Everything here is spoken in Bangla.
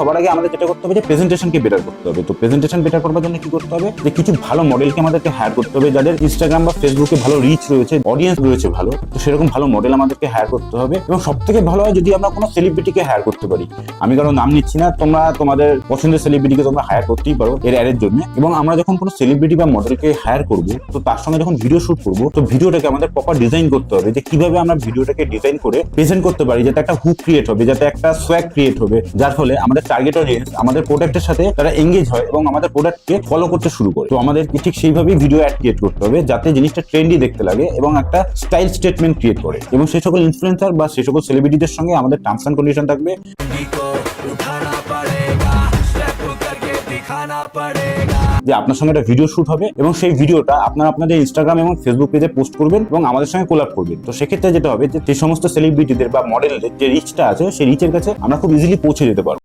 সবার আগে আমাদের যেটা করতে হবে যে প্রেজেন্টেশনকে বেটার করতে হবে। তো প্রেজেন্টেশন বেটার করার জন্য কি করতে হবে, যে কিছু ভালো মডেলকে আমাদেরকে হায়ার করতে হবে, যাদের ইনস্টাগ্রাম বা ফেসবুকে ভালো রিচ রয়েছে, অডিয়েন্স রয়েছে ভালো। তো সেরকম ভালো মডেল আমাদেরকে হায়ার করতে হবে। এবং সব থেকে ভালো হয় যদি আমরা কোনো সেলিব্রিটিকে হায়ার করতে পারি। আমি কারো নাম নিচ্ছি না, তোমরা তোমাদের পছন্দের সেলিব্রিটিকে তোমরা হায়ার করতেই পারো এর অ্যাডের জন্য। এবং আমরা যখন কোনো সেলিব্রিটি বা মডেলকে হায়ার করবো, তো তার সঙ্গে যখন ভিডিও শুট করবো, তো ভিডিওটাকে আমাদের প্রপার ডিজাইন করতে হবে, যে কিভাবে আমরা ভিডিওটাকে ডিজাইন করে প্রেজেন্ট করতে পারি, যাতে একটা হুক ক্রিয়েট হবে, যাতে একটা সোয়াগ ক্রিয়েট হবে, যার ফলে আমাদের টার্গেট অডিয়েন্স আমাদের প্রোডাক্টের সাথে তারা এঙ্গেজ হয় এবং আমাদের প্রোডাক্টকে ফলো করতে শুরু করে। তো আমাদের ঠিক সেইভাবেই ভিডিও অ্যাড ক্রিয়েট করতে হবে, যাতে জিনিসটা ট্রেন্ডি দেখতে লাগে এবং একটা স্টাইল স্টেটমেন্ট ক্রিয়েট করে। এবং সেই সকল ইনফ্লুয়েন্সার বা সেই সকল সেলিব্রিটিদের সঙ্গে আমাদের টার্মস এন্ড কন্ডিশন থাকবে যে আপনার সঙ্গে একটা ভিডিও শুট হবে এবং সেই ভিডিওটা আপনারা আপনাদের ইনস্টাগ্রাম এবং ফেসবুক পেজে পোস্ট করবেন এবং আমাদের সঙ্গে কোলাব করবেন। তো সেক্ষেত্রে যেটা হবে যে সেই সমস্ত সেলিব্রিটিদের বা মডেলদের যে রিচটা আছে, সেই রিচের কাছে আমরা খুব ইজিলি পৌঁছে যেতে পারবো।